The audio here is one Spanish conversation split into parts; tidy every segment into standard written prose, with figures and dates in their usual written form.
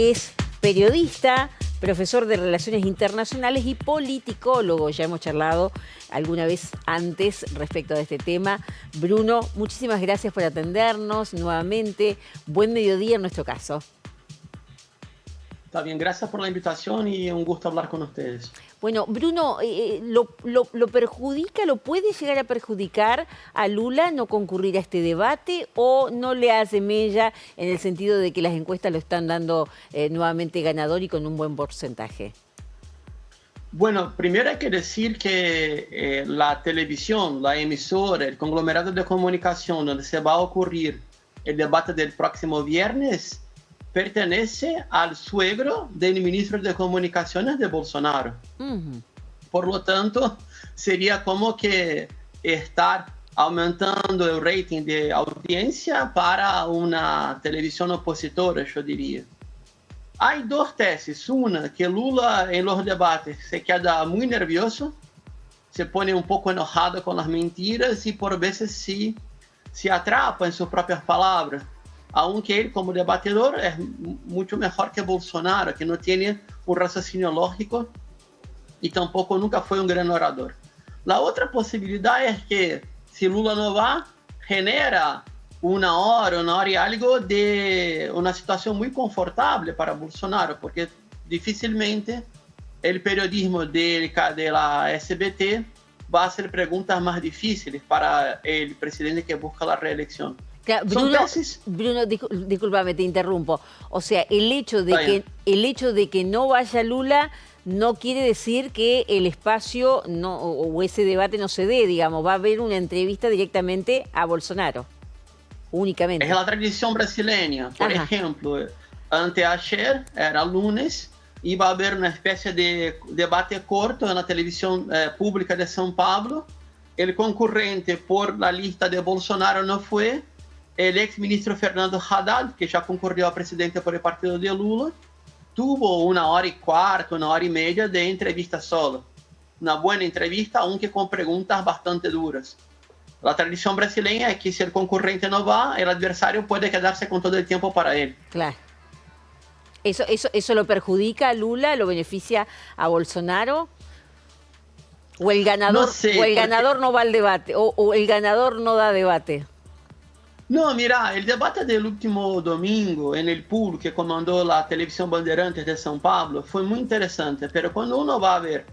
Es periodista, profesor de Relaciones Internacionales y politicólogo. Ya hemos charlado alguna vez antes respecto de este tema. Bruno, muchísimas gracias por atendernos nuevamente. Buen mediodía en nuestro caso. Está bien, gracias por la invitación y un gusto hablar con ustedes. Bueno, Bruno, ¿lo perjudica, lo puede llegar a perjudicar a Lula no concurrir a este debate o no le hace mella en el sentido de que las encuestas lo están dando nuevamente ganador y con un buen porcentaje? Bueno, primero hay que decir que la televisión, la emisora, el conglomerado de comunicación donde se va a ocurrir el debate del próximo viernes pertenece al suegro del ministro de Comunicaciones de Bolsonaro. Por lo tanto, sería como que estar aumentando el rating de audiencia para una televisión opositora, yo diría. Hay dos tesis. Una, que Lula en los debates se queda muy nervioso, se pone un poco enojado con las mentiras y por veces se atrapa en sus propias palabras. Aunque él como debatedor es mucho mejor que Bolsonaro, que no tiene un raciocinio lógico y tampoco nunca fue un gran orador. La otra posibilidad es que si Lula no va, genera una hora y algo de una situación muy confortable para Bolsonaro, porque difícilmente el periodismo de la SBT va a hacer preguntas más difíciles para el presidente que busca la reelección. Claro, Bruno, discúlpame, te interrumpo. O sea, el hecho de que no vaya Lula no quiere decir que el espacio o ese debate no se dé, digamos. Va a haber una entrevista directamente a Bolsonaro, únicamente. Es la tradición brasileña. Por ejemplo, anteayer, era lunes, iba a haber una especie de debate corto en la televisión pública de São Paulo. El concurrente por la lista de Bolsonaro no fue. El ex-ministro Fernando Haddad, que ya concurrió a presidente por el partido de Lula, tuvo 1 hora y cuarto, 1 hora y media de entrevista solo. Una buena entrevista, aunque con preguntas bastante duras. La tradición brasileña es que si el concurrente no va, el adversario puede quedarse con todo el tiempo para él. Claro. ¿Eso lo perjudica a Lula? ¿Lo beneficia a Bolsonaro? ¿O el ganador no, sé, ganador no va al debate? ¿O el ganador no da debate? No, mira, el debate del último domingo en el pool que comandó la televisión Bandeirantes de São Paulo fue muy interesante, pero cuando uno va a ver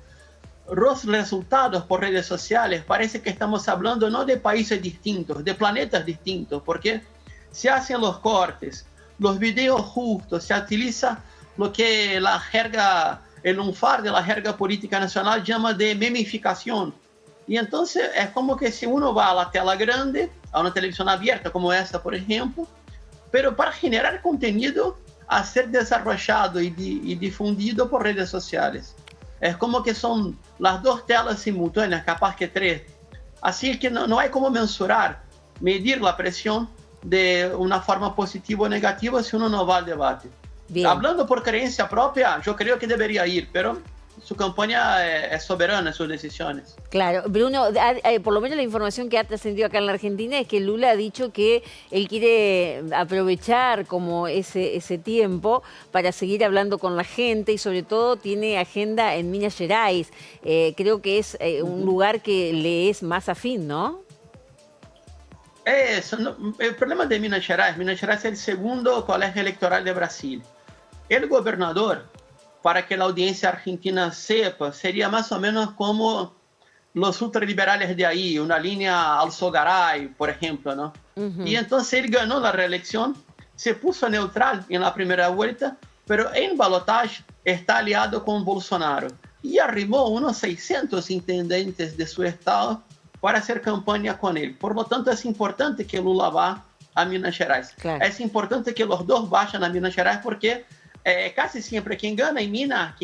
los resultados por redes sociales, parece que estamos hablando no de países distintos, de planetas distintos, porque se hacen los cortes, los videos justos, se utiliza lo que la jerga, el lunfar de la jerga política nacional llama de memificación. Y entonces es como que si uno va a la tela grande, a una televisión abierta como esta, por ejemplo, pero para generar contenido a ser desarrollado y difundido por redes sociales. Es como que son las dos telas simultáneas, capaz que 3. Así que no hay como mensurar, medir la presión de una forma positiva o negativa si uno no va al debate. Bien. Hablando por creencia propia, yo creo que debería ir, pero su campaña es soberana en sus decisiones. Claro, Bruno, por lo menos la información que ha trascendido acá en la Argentina es que Lula ha dicho que él quiere aprovechar como ese tiempo para seguir hablando con la gente y sobre todo tiene agenda en Minas Gerais. Creo que es un lugar que le es más afín, ¿no? El problema de Minas Gerais es el segundo colegio electoral de Brasil. El gobernador, para que la audiencia argentina sepa, sería más o menos como los ultraliberales de ahí, una línea Alzogaray, por ejemplo, ¿no? Y entonces él ganó la reelección, se puso neutral en la primera vuelta, pero en balotaje está aliado con Bolsonaro y arrimó unos 600 intendentes de su estado para hacer campaña con él. Por lo tanto, es importante que Lula vá a Minas Gerais. Claro. Es importante que los dos vayan a Minas Gerais porque casi siempre quien gana en Minas,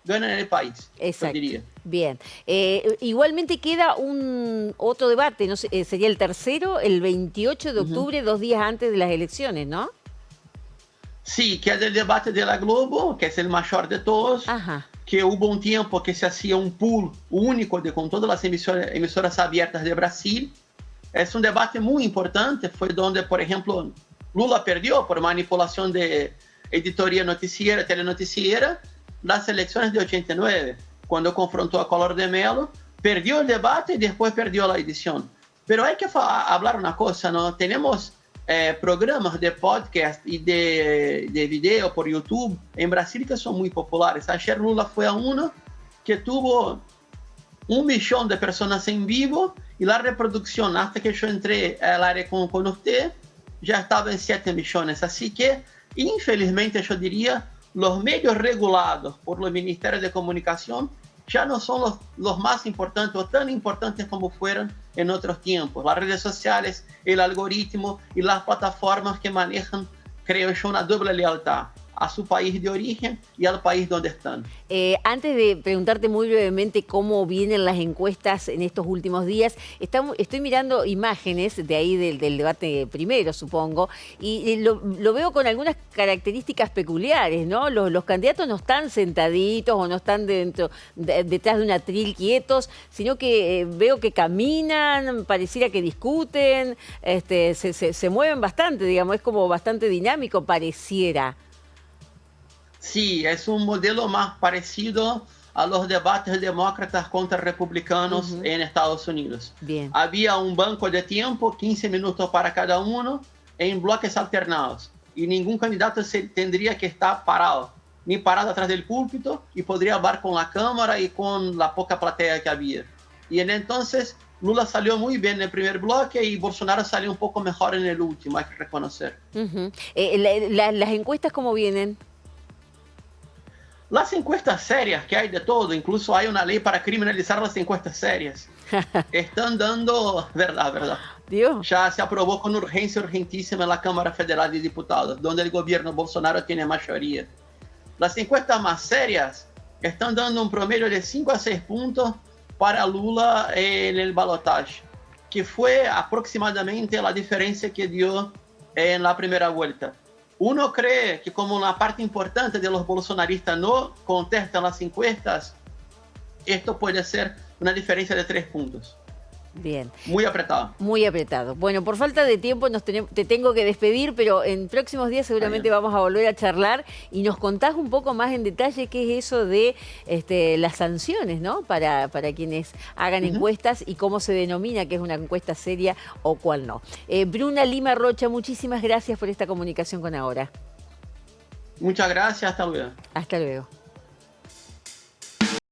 gana en el país. Exacto. Yo diría. Bien. Igualmente queda otro debate, no sé, sería el tercero, el 28 de octubre, 2 días antes de las elecciones, ¿no? Sí, que es el debate de la Globo, que es el mayor de todos. Que hubo un tiempo que se hacía un pool único con todas las emisoras abiertas de Brasil. Es un debate muy importante, fue donde, por ejemplo, Lula perdió por manipulación de editoría noticiera, telenoticiera, las elecciones de 89, cuando confrontó a Collor de Mello, perdió el debate y después perdió la edición. Pero hay que hablar una cosa, ¿no? Tenemos programas de podcast y de video por YouTube en Brasil que son muy populares. Ayer Lula fue a uno que tuvo 1 millón de personas en vivo y la reproducción hasta que yo entré al área con usted ya estaba en 7 millones. Así que, infelizmente, yo diría, los medios regulados por los ministerios de comunicación ya no son los más importantes o tan importantes como fueron en otros tiempos. Las redes sociales, el algoritmo y las plataformas que manejan, creo yo, una doble lealtad a su país de origen y al país donde están. Antes de preguntarte muy brevemente cómo vienen las encuestas en estos últimos días, estoy mirando imágenes de ahí del debate primero, supongo, y lo veo con algunas características peculiares, ¿no? Los candidatos no están sentaditos o no están detrás de un atril quietos, sino que veo que caminan, pareciera que discuten, se mueven bastante, digamos, es como bastante dinámico, pareciera. Sí, es un modelo más parecido a los debates demócratas contra republicanos en Estados Unidos. Bien. Había un banco de tiempo, 15 minutos para cada uno, en bloques alternados. Y ningún candidato tendría que estar parado, ni parado atrás del púlpito, y podría hablar con la cámara y con la poca platea que había. Y entonces Lula salió muy bien en el primer bloque y Bolsonaro salió un poco mejor en el último, hay que reconocer. ¿Las encuestas cómo vienen? Las encuestas serias, que hay de todo, incluso hay una ley para criminalizar las encuestas serias, están dando, verdad. Dios. Ya se aprobó con urgencia urgentísima en la Cámara Federal de Diputados, donde el gobierno Bolsonaro tiene mayoría. Las encuestas más serias están dando un promedio de 5 a 6 puntos para Lula en el balotaje, que fue aproximadamente la diferencia que dio en la primera vuelta. Uno cree que como una parte importante de los bolsonaristas no contestan las encuestas, esto puede ser una diferencia de 3 puntos. Bien. Muy apretado. Muy apretado. Bueno, por falta de tiempo te tengo que despedir, pero en próximos días seguramente vamos a volver a charlar y nos contás un poco más en detalle qué es eso de las sanciones, ¿no? Para quienes hagan encuestas y cómo se denomina que es una encuesta seria o cuál no. Bruna Lima Rocha, muchísimas gracias por esta comunicación con Ahora. Muchas gracias, hasta luego. Hasta luego.